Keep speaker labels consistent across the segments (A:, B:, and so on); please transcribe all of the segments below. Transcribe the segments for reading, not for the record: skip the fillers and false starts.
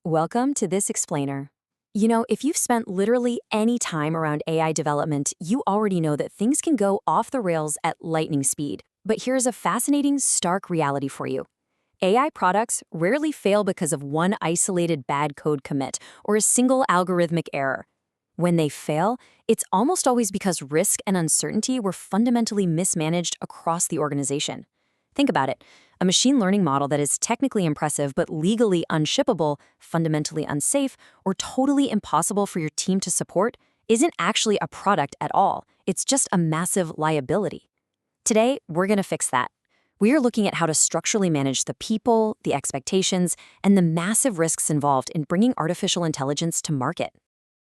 A: Welcome to this explainer. You know, if you've spent literally any time around AI development, you already know that things can go off the rails at lightning speed. But here's a fascinating, stark reality for you. AI products rarely fail because of one isolated bad code commit or a single algorithmic error. When they fail, it's almost always because risk and uncertainty were fundamentally mismanaged across the organization. Think about it. A machine learning model that is technically impressive but legally unshippable, fundamentally unsafe, or totally impossible for your team to support isn't actually a product at all. It's just a massive liability. Today, we're going to fix that. We are looking at how to structurally manage the people, the expectations, and the massive risks involved in bringing artificial intelligence to market.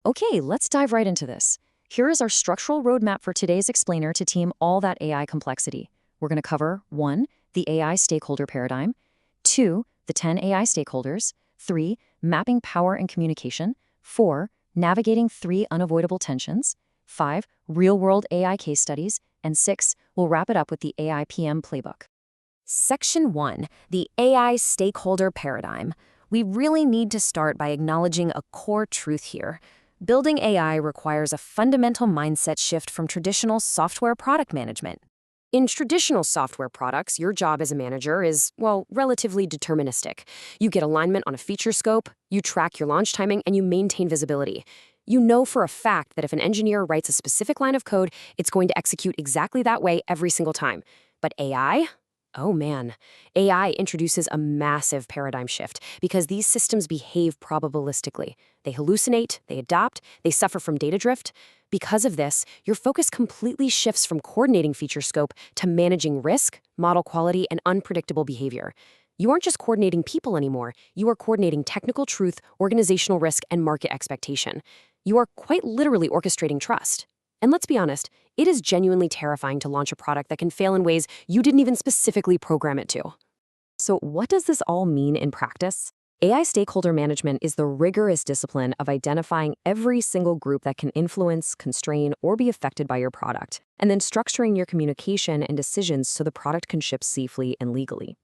B: Okay, let's dive right into this. Here is our structural roadmap for today's explainer to team all that AI complexity. We're going to cover 1. The AI stakeholder paradigm, 2. The 10 AI stakeholders, 3. Mapping power and communication, 4. Navigating 3 unavoidable tensions, 5. Real-world AI case studies, and 6. We'll wrap it up with the AI PM playbook.
C: Section 1, the AI stakeholder paradigm. We really need to start by acknowledging a core truth here. Building AI requires a fundamental mindset shift from traditional software product management. In traditional software products, your job as a manager is, well, relatively deterministic. You get alignment on a feature scope, you track your launch timing, and you maintain visibility. You know for a fact that if an engineer writes a specific line of code, it's going to execute exactly that way every single time. But AI? Oh man, AI introduces a massive paradigm shift because these systems behave probabilistically. They hallucinate, they adapt, they suffer from data drift. Because of this, your focus completely shifts from coordinating feature scope to managing risk, model quality, and unpredictable behavior. You aren't just coordinating people anymore, you are coordinating technical truth, organizational risk, and market expectation. You are quite literally orchestrating trust. And let's be honest, it is genuinely terrifying to launch a product that can fail in ways you didn't even specifically program it to. So what does this all mean in practice? AI stakeholder management is the rigorous discipline of identifying every single group that can influence, constrain, or be affected by your product, and then structuring your communication and decisions so the product can ship safely and legally.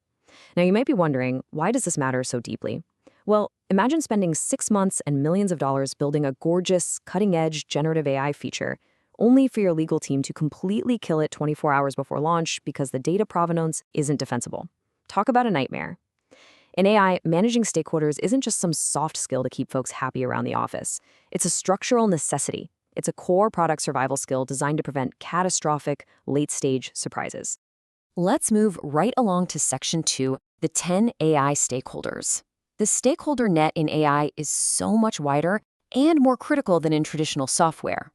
C: Now, you might be wondering, why does this matter so deeply? Well, imagine spending 6 months and millions of dollars building a gorgeous, cutting-edge generative AI feature, only for your legal team to completely kill it 24 hours before launch because the data provenance isn't defensible. Talk about a nightmare. In AI, managing stakeholders isn't just some soft skill to keep folks happy around the office. It's a structural necessity. It's a core product survival skill designed to prevent catastrophic, late-stage surprises. Let's move right along to Section 2, the 10 AI stakeholders. The stakeholder net in AI is so much wider and more critical than in traditional software.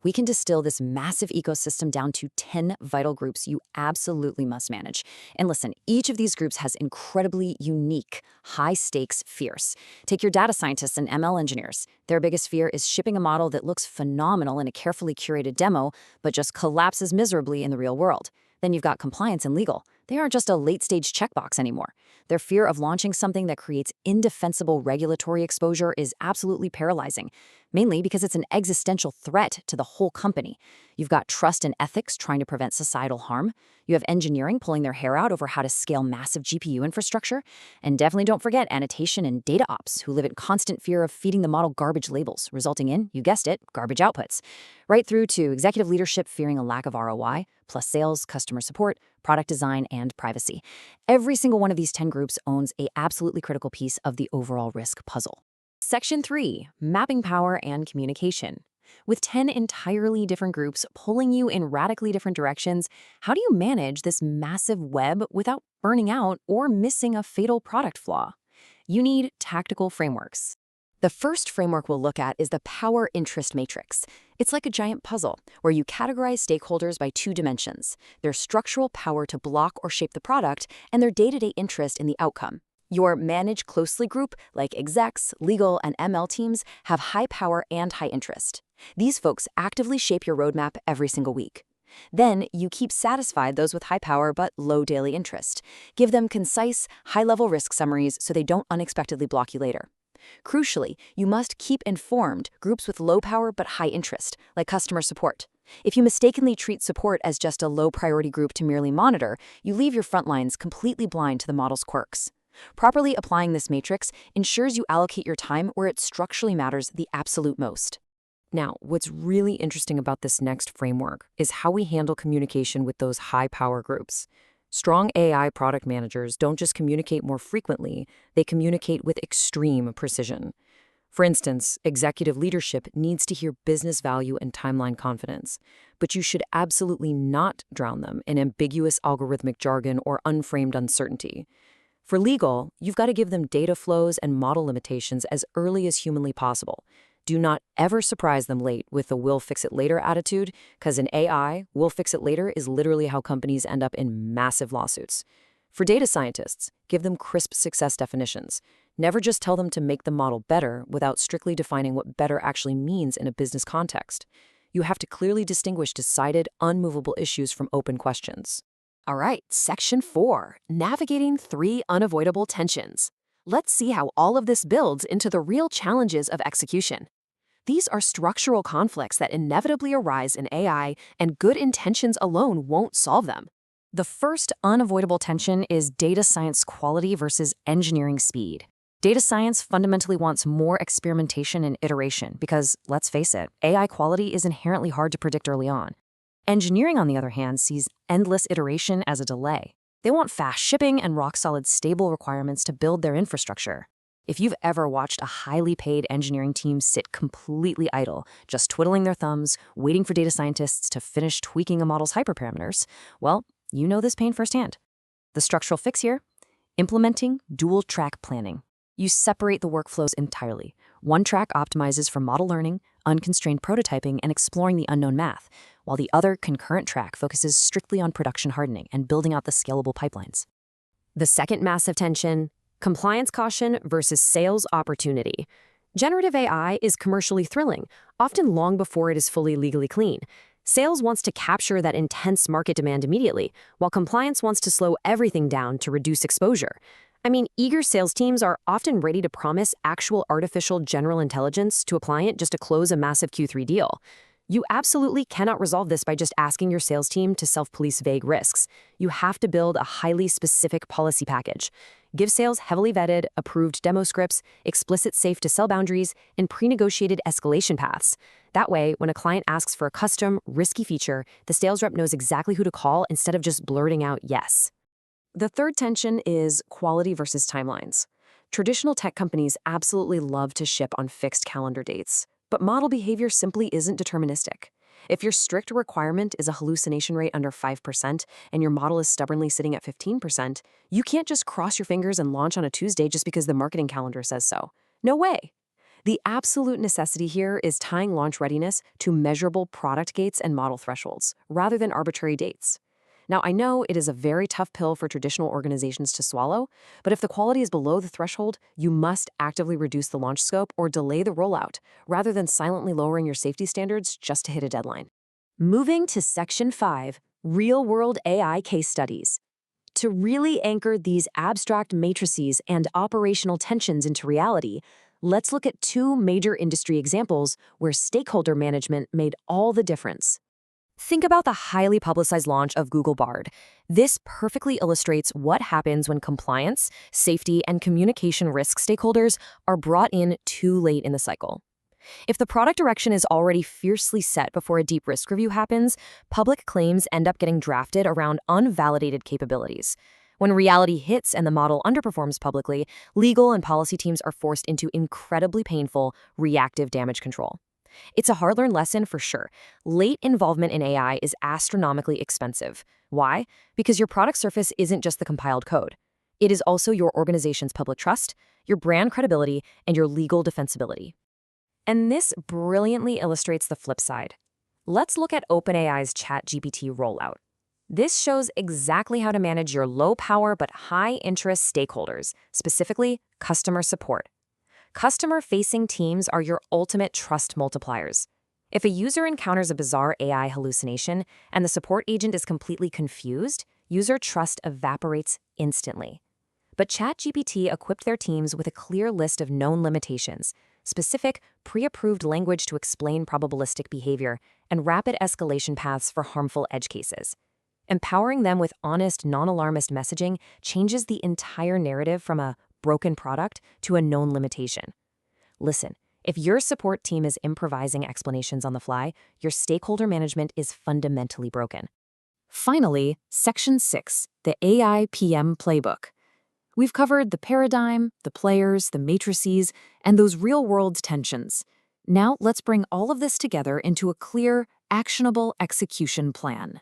C: We can distill this massive ecosystem down to 10 vital groups you absolutely must manage. And listen, each of these groups has incredibly unique, high-stakes fears. Take your data scientists and ML engineers. Their biggest fear is shipping a model that looks phenomenal in a carefully curated demo, but just collapses miserably in the real world. Then you've got compliance and legal. They aren't just a late-stage checkbox anymore. Their fear of launching something that creates indefensible regulatory exposure is absolutely paralyzing, mainly because it's an existential threat to the whole company. You've got trust and ethics trying to prevent societal harm. You have engineering pulling their hair out over how to scale massive GPU infrastructure. And definitely don't forget annotation and data ops, who live in constant fear of feeding the model garbage labels, resulting in, you guessed it, garbage outputs. Right through to executive leadership fearing a lack of ROI, plus sales, customer support, product design, and privacy. Every single one of these 10 groups owns an absolutely critical piece of the overall risk puzzle. Section 3, Mapping Power and Communication. With 10 entirely different groups pulling you in radically different directions, how do you manage this massive web without burning out or missing a fatal product flaw? You need tactical frameworks. The first framework we'll look at is the power interest matrix. It's like a giant puzzle where you categorize stakeholders by 2 dimensions: their structural power to block or shape the product and their day-to-day interest in the outcome. Your manage closely group, like execs, legal, and ML teams, have high power and high interest. These folks actively shape your roadmap every single week. Then you keep satisfied those with high power but low daily interest. Give them concise, high-level risk summaries so they don't unexpectedly block you later. Crucially, you must keep informed groups with low power but high interest, like customer support. If you mistakenly treat support as just a low-priority group to merely monitor, you leave your front lines completely blind to the model's quirks.
A: Properly applying this matrix ensures you allocate your time where it structurally matters the absolute most. Now, what's really interesting about this next framework is how we handle communication with those high-power groups. Strong AI product managers don't just communicate more frequently, they communicate with extreme precision. For instance, executive leadership needs to hear business value and timeline confidence, but you should absolutely not drown them in ambiguous algorithmic jargon or unframed uncertainty. For legal, you've got to give them data flows and model limitations as early as humanly possible. Do not ever surprise them late with the "we'll fix it later" attitude, because in AI, "we'll fix it later" is literally how companies end up in massive lawsuits. For data scientists, give them crisp success definitions. Never just tell them to make the model better without strictly defining what better actually means in a business context. You have to clearly distinguish decided, unmovable issues from open questions.
C: All right, Section 4, Navigating 3 Unavoidable Tensions. Let's see how all of this builds into the real challenges of execution. These are structural conflicts that inevitably arise in AI, and good intentions alone won't solve them.
B: The first unavoidable tension is data science quality versus engineering speed. Data science fundamentally wants more experimentation and iteration because, let's face it, AI quality is inherently hard to predict early on. Engineering, on the other hand, sees endless iteration as a delay. They want fast shipping and rock-solid stable requirements to build their infrastructure. If you've ever watched a highly paid engineering team sit completely idle, just twiddling their thumbs, waiting for data scientists to finish tweaking a model's hyperparameters, well, you know this pain firsthand. The structural fix here? Implementing dual-track planning. You separate the workflows entirely. One track optimizes for model learning, unconstrained prototyping, and exploring the unknown math, while the other concurrent track focuses strictly on production hardening and building out the scalable pipelines.
C: The second massive tension, compliance caution versus sales opportunity. Generative AI is commercially thrilling, often long before it is fully legally clean. Sales wants to capture that intense market demand immediately, while compliance wants to slow everything down to reduce exposure. I mean, eager sales teams are often ready to promise actual artificial general intelligence to a client just to close a massive Q3 deal. You absolutely cannot resolve this by just asking your sales team to self-police vague risks. You have to build a highly specific policy package. Give sales heavily vetted, approved demo scripts, explicit safe-to-sell boundaries, and pre-negotiated escalation paths. That way, when a client asks for a custom, risky feature, the sales rep knows exactly who to call instead of just blurting out yes.
B: The third tension is quality versus timelines. Traditional tech companies absolutely love to ship on fixed calendar dates, but model behavior simply isn't deterministic. If your strict requirement is a hallucination rate under 5% and your model is stubbornly sitting at 15%, you can't just cross your fingers and launch on a Tuesday just because the marketing calendar says so. No way. The absolute necessity here is tying launch readiness to measurable product gates and model thresholds, rather than arbitrary dates. Now, I know it is a very tough pill for traditional organizations to swallow, but if the quality is below the threshold, you must actively reduce the launch scope or delay the rollout, rather than silently lowering your safety standards just to hit a deadline.
A: Moving to Section 5, Real-World AI Case Studies. To really anchor these abstract matrices and operational tensions into reality, let's look at two major industry examples where stakeholder management made all the difference.
C: Think about the highly publicized launch of Google Bard. This perfectly illustrates what happens when compliance, safety, and communication risk stakeholders are brought in too late in the cycle. If the product direction is already fiercely set before a deep risk review happens, public claims end up getting drafted around unvalidated capabilities. When reality hits and the model underperforms publicly, legal and policy teams are forced into incredibly painful, reactive damage control. It's a hard-learned lesson for sure. Late involvement in AI is astronomically expensive. Why? Because your product surface isn't just the compiled code. It is also your organization's public trust, your brand credibility, and your legal defensibility. And this brilliantly illustrates the flip side. Let's look at OpenAI's ChatGPT rollout. This shows exactly how to manage your low-power but high-interest stakeholders, specifically customer support. Customer-facing teams are your ultimate trust multipliers. If a user encounters a bizarre AI hallucination and the support agent is completely confused, user trust evaporates instantly. But ChatGPT equipped their teams with a clear list of known limitations, specific, pre-approved language to explain probabilistic behavior, and rapid escalation paths for harmful edge cases. Empowering them with honest, non-alarmist messaging changes the entire narrative from a broken product to a known limitation. Listen, if your support team is improvising explanations on the fly, your stakeholder management is fundamentally broken. Finally, Section 6, the AI PM Playbook. We've covered the paradigm, the players, the matrices, and those real-world tensions. Now let's bring all of this together into a clear, actionable execution plan.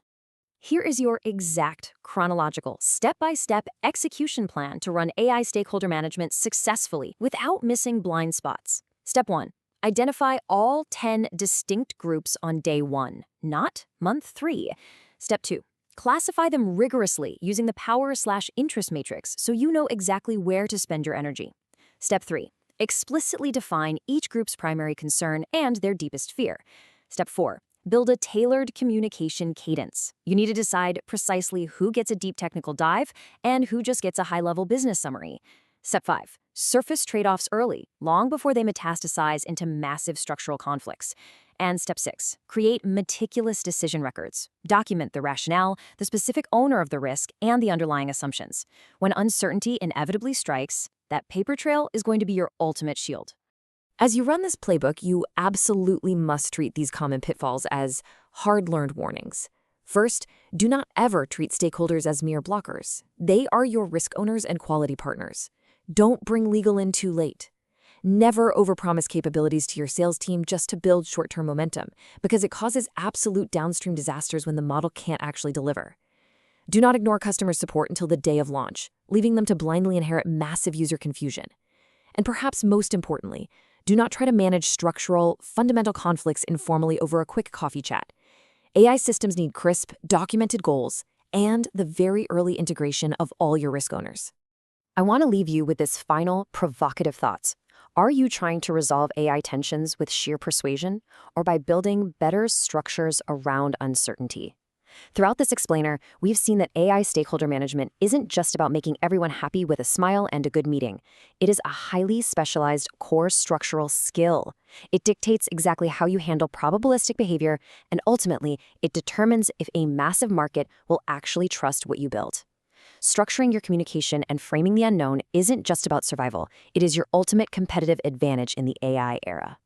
C: Here is your exact, chronological, step-by-step execution plan to run AI stakeholder management successfully without missing blind spots. Step 1. Identify all 10 distinct groups on day 1, not month 3. Step 2. Classify them rigorously using the power/interest matrix so you know exactly where to spend your energy. Step 3. Explicitly define each group's primary concern and their deepest fear. Step 4. Build a tailored communication cadence. You need to decide precisely who gets a deep technical dive and who just gets a high-level business summary. Step 5. Surface trade-offs early, long before they metastasize into massive structural conflicts. And Step 6. Create meticulous decision records. Document the rationale, the specific owner of the risk, and the underlying assumptions. When uncertainty inevitably strikes, that paper trail is going to be your ultimate shield. As you run this playbook, you absolutely must treat these common pitfalls as hard-learned warnings. First, do not ever treat stakeholders as mere blockers. They are your risk owners and quality partners. Don't bring legal in too late. Never overpromise capabilities to your sales team just to build short-term momentum, because it causes absolute downstream disasters when the model can't actually deliver. Do not ignore customer support until the day of launch, leaving them to blindly inherit massive user confusion. And perhaps most importantly, do not try to manage structural, fundamental conflicts informally over a quick coffee chat. AI systems need crisp, documented goals and the very early integration of all your risk owners. I want to leave you with this final, provocative thoughts. Are you trying to resolve AI tensions with sheer persuasion or by building better structures around uncertainty? Throughout this explainer, we've seen that AI stakeholder management isn't just about making everyone happy with a smile and a good meeting. It is a highly specialized core structural skill. It dictates exactly how you handle probabilistic behavior, and ultimately, it determines if a massive market will actually trust what you build. Structuring your communication and framing the unknown isn't just about survival. It is your ultimate competitive advantage in the AI era.